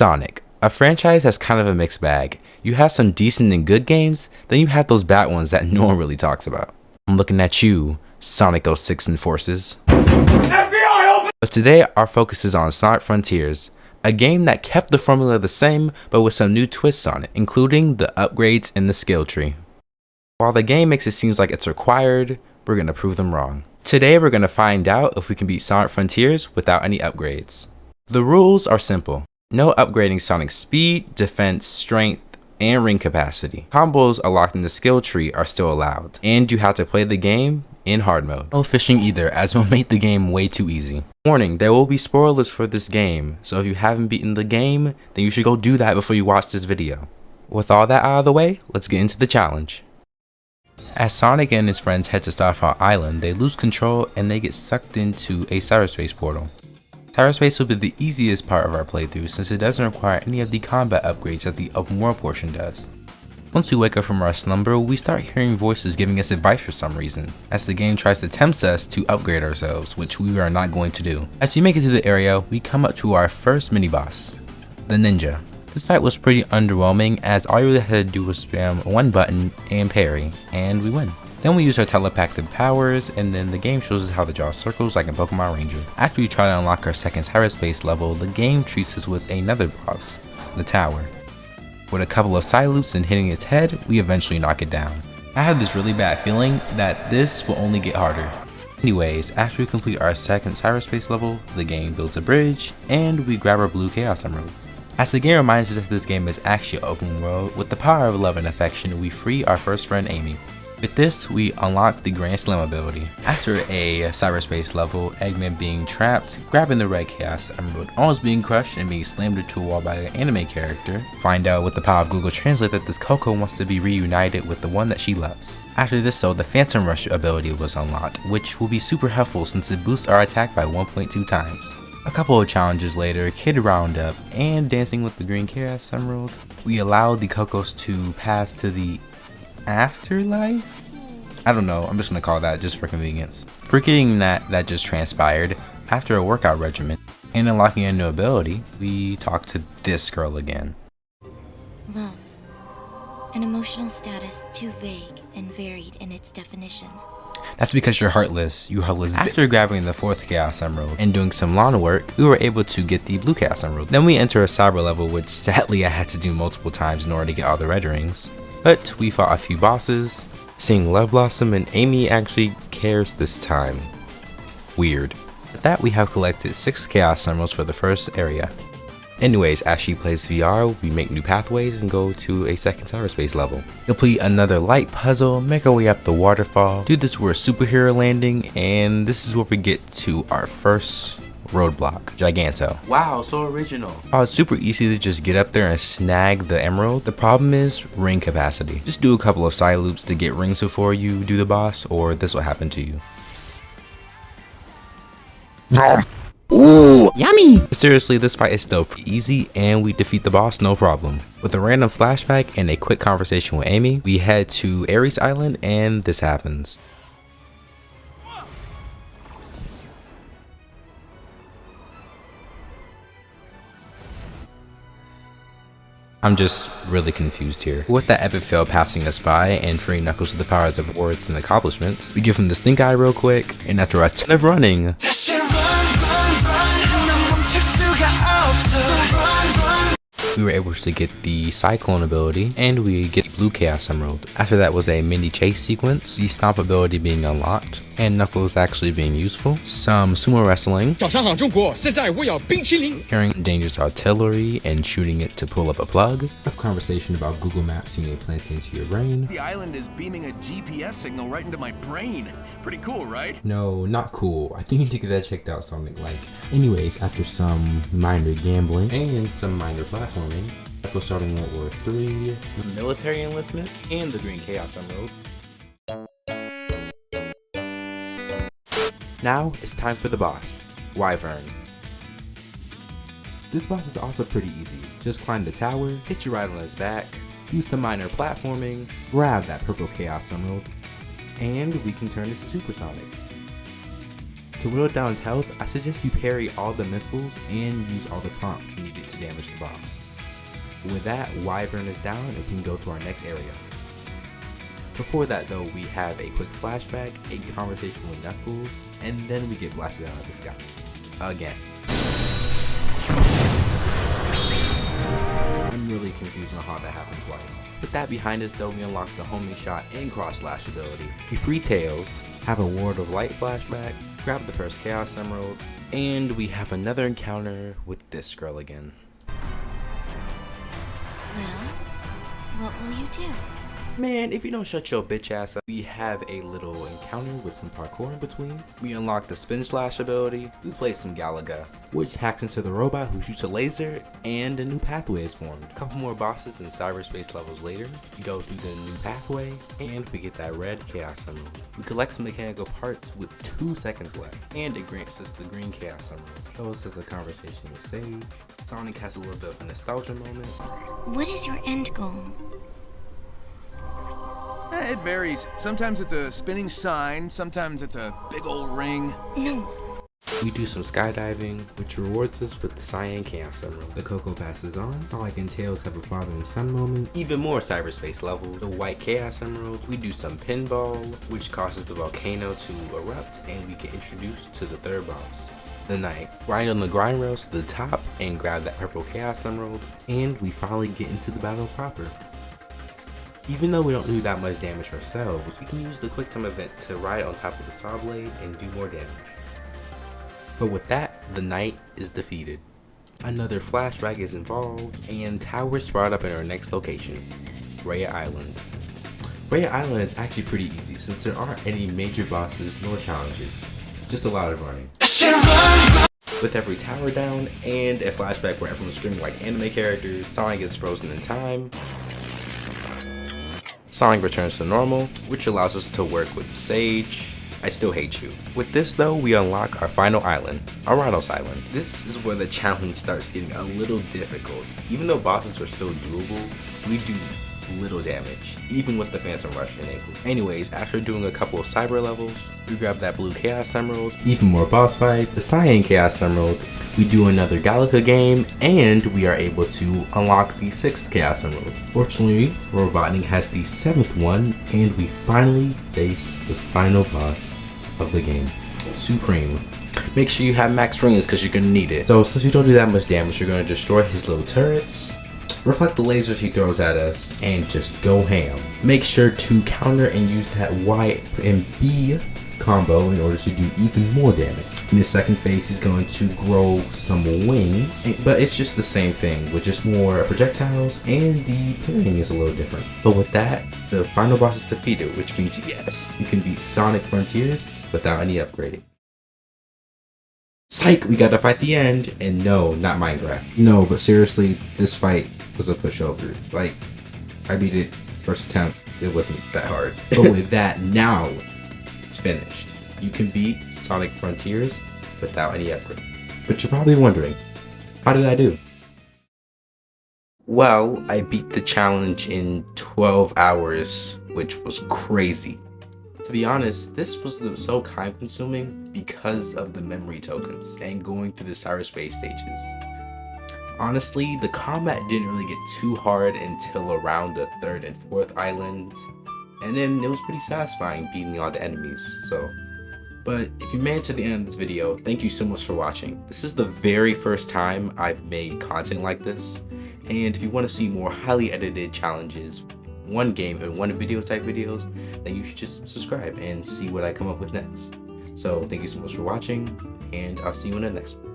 Sonic, a franchise that's kind of a mixed bag. You have some decent and good games, then you have those bad ones that no one really talks about. I'm looking at you, Sonic 06 Enforcers. FBI, open! But today our focus is on Sonic Frontiers, a game that kept the formula the same but with some new twists on it, including the upgrades in the skill tree. While the game makes it seem like it's required, we're going to prove them wrong. Today we're going to find out if we can beat Sonic Frontiers without any upgrades. The rules are simple. No upgrading Sonic's speed, defense, strength, and ring capacity. Combos unlocked in the skill tree are still allowed, and you have to play the game in hard mode. No fishing either, as it will make the game way too easy. Warning, there will be spoilers for this game, so if you haven't beaten the game, then you should go do that before you watch this video. With all that out of the way, let's get into the challenge. As Sonic and his friends head to Starfall Island, they lose control and they get sucked into a cyberspace portal. Cyberspace will be the easiest part of our playthrough since it doesn't require any of the combat upgrades that the open world portion does. Once we wake up from our slumber, we start hearing voices giving us advice for some reason, as the game tries to tempt us to upgrade ourselves, which we are not going to do. As we make it to the area, we come up to our first mini-boss, the Ninja. This fight was pretty underwhelming as all you really had to do was spam one button and parry, and we win. Then we use our telepathic powers, and then the game shows us how to draw circles like in Pokemon Ranger. After we try to unlock our second cyberspace level, the game treats us with another boss, the Tower. With a couple of side loops and hitting its head, we eventually knock it down. I have this really bad feeling that this will only get harder. Anyways, after we complete our second cyberspace level, the game builds a bridge, and we grab our blue Chaos Emerald. As the game reminds us that this game is actually open world, with the power of love and affection, we free our first friend Amy. With this, we unlock the Grand Slam ability. After a cyberspace level, Eggman being trapped, grabbing the red Chaos Emerald, almost being crushed and being slammed into a wall by an anime character, find out with the power of Google Translate that this Coco wants to be reunited with the one that she loves. After this though, the Phantom Rush ability was unlocked, which will be super helpful since it boosts our attack by 1.2 times. A couple of challenges later, Kid Roundup, and dancing with the Green Chaos Emerald, we allow the Cocos to pass to the afterlife? I don't know, I'm just gonna call that just for convenience. Forgetting that just transpired, after a workout regimen and unlocking a new ability, we talk to this girl again. Love. An emotional status too vague and varied in its definition. That's because you're heartless, After grabbing the fourth Chaos Emerald and doing some lawn work, we were able to get the blue Chaos Emerald. Then we enter a cyber level, which sadly I had to do multiple times in order to get all the red rings. But we fought a few bosses, seeing Love Blossom and Amy actually cares this time. Weird. With that, we have collected 6 Chaos Emeralds for the first area. Anyways, as she plays VR, we make new pathways and go to a second cyberspace level. Complete another light puzzle, make our way up the waterfall, do this where superhero landing, and this is where we get to our first roadblock, Giganto. Wow, so original. Oh, it's super easy to just get up there and snag the emerald. The problem is ring capacity. Just do a couple of side loops to get rings before you do the boss, or this will happen to you. Ooh, yummy! Seriously, this fight is still pretty easy and we defeat the boss no problem. With a random flashback and a quick conversation with Amy, we head to Aries Island and this happens. I'm just really confused here. With that epic fail passing us by and freeing Knuckles with the powers of words and accomplishments, we give him the stink eye real quick, and after a ton of running, we were able to get the Cyclone ability, and we get Blue Chaos Emerald. After that was a mini chase sequence, the Stomp ability being unlocked, and Knuckles actually being useful, some sumo wrestling, carrying dangerous artillery and shooting it to pull up a plug, a conversation about Google Maps being implanted into your brain. The island is beaming a GPS signal right into my brain. Pretty cool, right? No, not cool. I think you need to get that checked out something like. Anyways, after some minor gambling and some minor platforming, Echo starting World War III, the military enlistment, and the Green Chaos Emerald. Now it's time for the boss, Wyvern. This boss is also pretty easy. Just climb the tower, hit you right on his back, do some minor platforming, grab that purple Chaos Emerald, and we can turn into Supersonic. To whittle down his health, I suggest you parry all the missiles and use all the prompts needed to damage the boss. With that, Wyvern is down and we can go to our next area. Before that though, we have a quick flashback, a conversation with Knuckles, and then we get blasted out of the sky. Again. I'm really confused on how that happened twice. With that behind us though, we unlock the homing shot and cross slash ability. We free Tails, have a Ward of Light flashback, grab the first Chaos Emerald, and we have another encounter with this girl again. Well, what will you do? Man, if you don't shut your bitch ass up, we have a little encounter with some parkour in between. We unlock the Spin Slash ability, we play some Galaga, which hacks into the robot who shoots a laser, and a new pathway is formed. A couple more bosses and cyberspace levels later, we go through the new pathway, and we get that red Chaos Emerald. We collect some mechanical parts with 2 seconds left, and it grants us the green Chaos Emerald. Shows us a conversation with Sage. Sonic has a little bit of a nostalgia moment. What is your end goal? It varies. Sometimes it's a spinning sign, sometimes it's a big old ring. No. We do some skydiving, which rewards us with the Cyan Chaos Emerald. The Coco passes on. Sonic and Tails have a father and son moment. Even more cyberspace levels. The White Chaos Emerald. We do some pinball, which causes the volcano to erupt, and we get introduced to the third boss, the Knight. Ride on the grind rails to the top and grab that purple Chaos Emerald, and we finally get into the battle proper. Even though we don't do that much damage ourselves, we can use the quick time event to ride on top of the saw blade and do more damage. But with that, the Knight is defeated. Another flashback is involved, and towers sprout up in our next location, Rhea Island. Rhea Island is actually pretty easy since there aren't any major bosses nor challenges, just a lot of running. With every tower down and a flashback where everyone's screaming like anime characters, Sonic gets frozen in time. Sonic returns to normal, which allows us to work with Sage. I still hate you. With this though, we unlock our final island, Aries Island. This is where the challenge starts getting a little difficult. Even though bosses are still doable, we do little damage, even with the Phantom Rush enabled. Anyways, after doing a couple of cyber levels, we grab that blue Chaos Emerald, even more boss fights, the Cyan Chaos Emerald, we do another Galaga game, and we are able to unlock the 6th Chaos Emerald. Fortunately, Robotnik has the 7th one, and we finally face the final boss of the game, Supreme. Make sure you have max rings because you're going to need it. So since we don't do that much damage, you're going to destroy his little turrets, reflect the lasers he throws at us, and just go ham. Make sure to counter and use that Y and B combo in order to do even more damage. In the second phase, he's going to grow some wings, but it's just the same thing with just more projectiles, and the parrying is a little different. But with that, the final boss is defeated, which means yes, you can beat Sonic Frontiers without any upgrading. Psych, we gotta fight the end, and no, not Minecraft. No, but seriously, this fight was a pushover. Like, I beat it first attempt, it wasn't that hard. But with that, now it's finished. You can beat Sonic Frontiers without any upgrade. But you're probably wondering, how did I do? Well, I beat the challenge in 12 hours, which was crazy. To be honest, this was so time consuming because of the memory tokens and going through the cyberspace stages. Honestly, the combat didn't really get too hard until around the 3rd and 4th islands, and then it was pretty satisfying beating all the enemies, so. But if you made it to the end of this video, thank you so much for watching. This is the very first time I've made content like this, and if you want to see more highly edited challenges, one game and one video type videos, then you should just subscribe and see what I come up with next. So thank you so much for watching, and I'll see you in the next one.